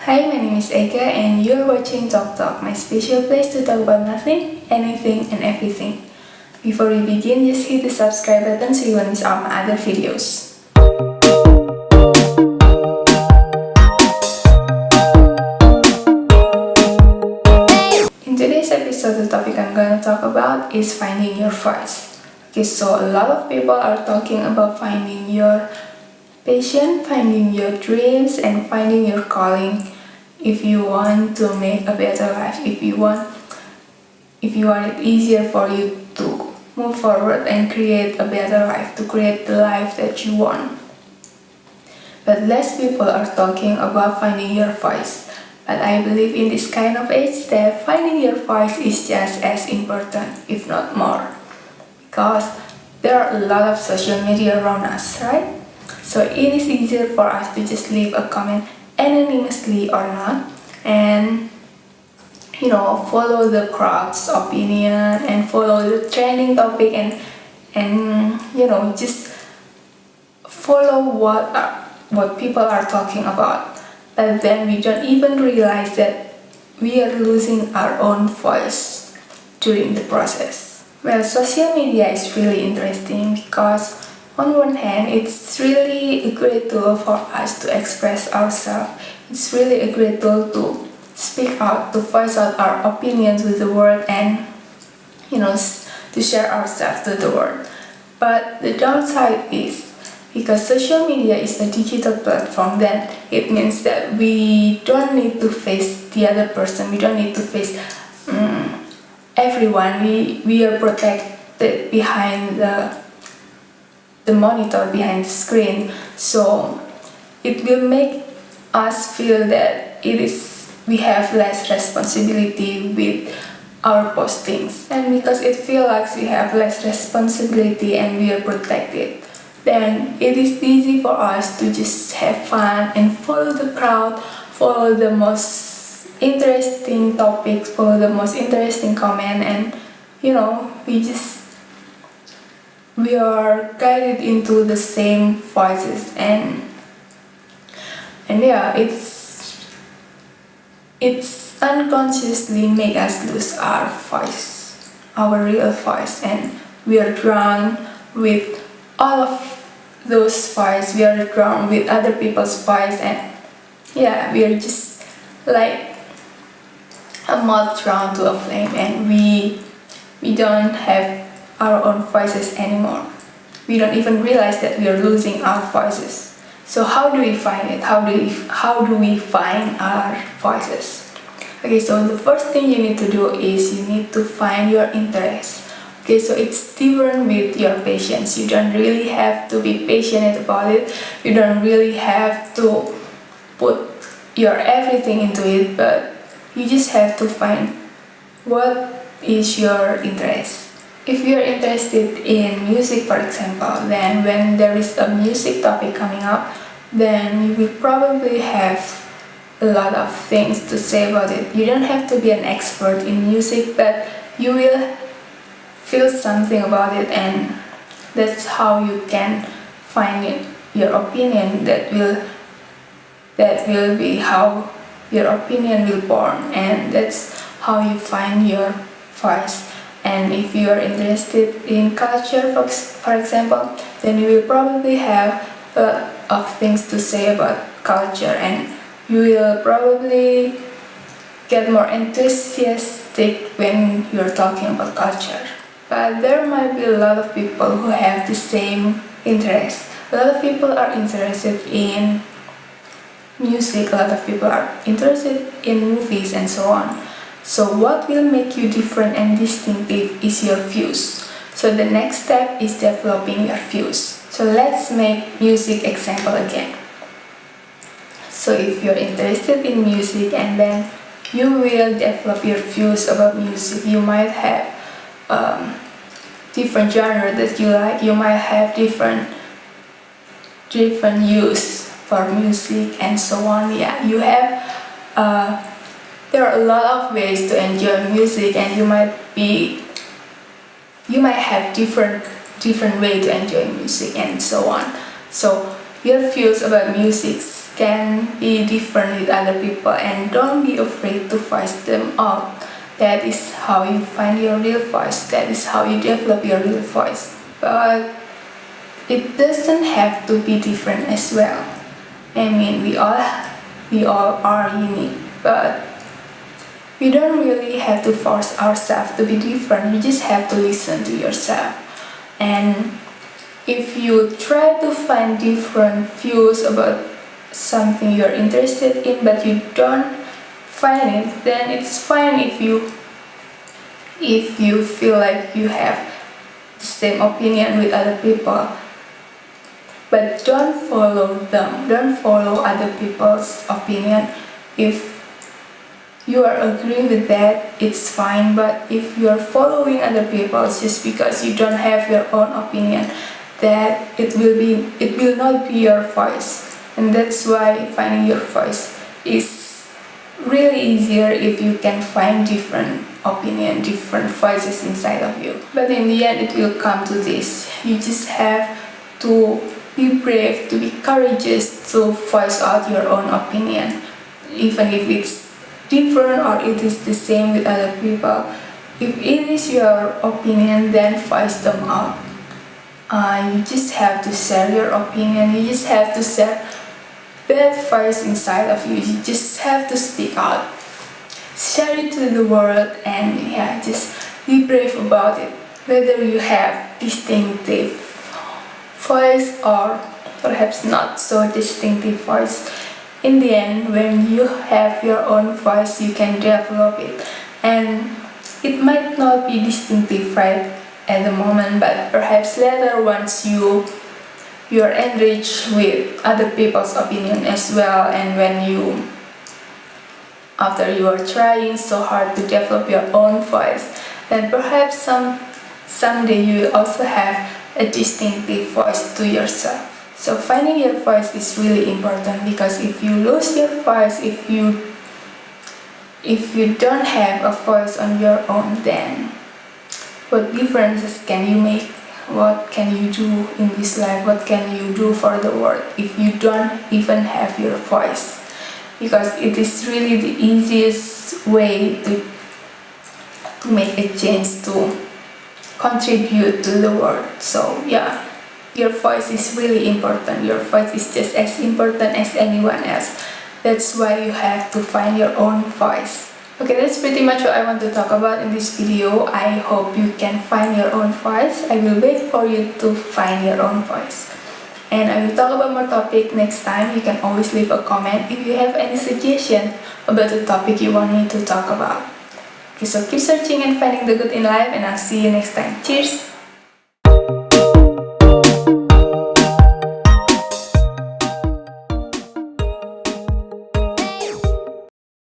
Hi, my name is Ega and you're watching Talk Talk, my special place to talk about nothing, anything, and everything. Before we begin, just hit the subscribe button so you won't miss out my other videos. In today's episode, the topic I'm going to talk about is finding your voice. Okay, so a lot of people are talking about finding your passion, finding your dreams, and finding your calling. If you want to make a better life, if you want it easier for you to move forward and create a better life, to create the life that you want. But less people are talking about finding your voice. But I believe in this kind of age that finding your voice is just as important, if not more. Because there are a lot of social media around us, right? So it is easier for us to just leave a comment anonymously or not, and follow the crowd's opinion and follow the trending topic and just follow what people are talking about. But then we don't even realize that we are losing our own voice during the process. Well, social media is really interesting because on one hand, it's really a great tool for us to express ourselves. It's really a great tool to speak out, to voice out our opinions with the world and, to share ourselves to the world. But the downside is, because social media is a digital platform, then it means that we don't need to face the other person. We don't need to face everyone. We are protected behind the monitor, behind the screen, so it will make us feel that we have less responsibility with our postings, and because it feels like we have less responsibility and we are protected, then it is easy for us to just have fun and follow the crowd, follow the most interesting topics, follow the most interesting comment, and we are guided into the same voices and yeah, it's unconsciously make us lose our voice, our real voice, and we are drowned with all of those voice. We are drowned with other people's voice, and yeah, we are just like a moth drowned to a flame, and we don't have our own voices anymore. We don't even realize that we are losing our voices. So how do we find it? How do we find our voices? Okay, so the first thing you need to do is you need to find your interest. Okay, so it's different with your patience. You don't really have to be passionate about it. You don't really have to put your everything into it, but you just have to find what is your interest. If you're interested in music, for example, then when there is a music topic coming up, then you will probably have a lot of things to say about it. You don't have to be an expert in music, but you will feel something about it, and that's how you can find your opinion. That will be how your opinion will born, and that's how you find your voice. And if you are interested in culture, for example, then you will probably have a lot of things to say about culture, and you will probably get more enthusiastic when you're talking about culture. But there might be a lot of people who have the same interest. A lot of people are interested in music, a lot of people are interested in movies and so on. So what will make you different and distinctive is your views. So the next step is developing your views. So let's make music example again. So if you're interested in music and then you will develop your views about music, you might have different genre that you like. You might have different use for music and so on. Yeah, you have there are a lot of ways to enjoy music, and you might have different way to enjoy music and so on. So your views about music can be different with other people, and don't be afraid to voice them out. That is how you find your real voice. That is how you develop your real voice. But it doesn't have to be different as well. I mean, we all are unique, but we don't really have to force ourselves to be different. You just have to listen to yourself. And if you try to find different views about something you're interested in but you don't find it, then it's fine if you feel like you have the same opinion with other people. But don't follow them, don't follow other people's opinion. If you are agreeing with that, it's fine. But if you are following other people's just because you don't have your own opinion, that it will not be your voice. And that's why finding your voice is really easier if you can find different opinion, different voices inside of you. But in the end, it will come to this. You just have to be brave, to be courageous to voice out your own opinion, even if it's different or it is the same with other people. If it is your opinion, then voice them out. You just have to share your opinion. You just have to share that voice inside of you. You just have to speak out. Share it to the world, and yeah, just be brave about it. Whether you have distinctive voice or perhaps not so distinctive voice, in the end, when you have your own voice, you can develop it. And it might not be distinctive right at the moment, but perhaps later, once you're enriched with other people's opinion as well, and when after you are trying so hard to develop your own voice, then perhaps someday you will also have a distinctive voice to yourself. So finding your voice is really important, because if you lose your voice, if you don't have a voice on your own, then what differences can you make? What can you do in this life? What can you do for the world if you don't even have your voice? Because it is really the easiest way to make a change, to contribute to the world. So yeah, your voice is really important. Your voice is just as important as anyone else. That's why you have to find your own voice. Okay, that's pretty much what I want to talk about in this video. I hope you can find your own voice. I will wait for you to find your own voice. And I will talk about more topic next time. You can always leave a comment if you have any suggestion about the topic you want me to talk about. Okay, so keep searching and finding the good in life, and I'll see you next time. Cheers!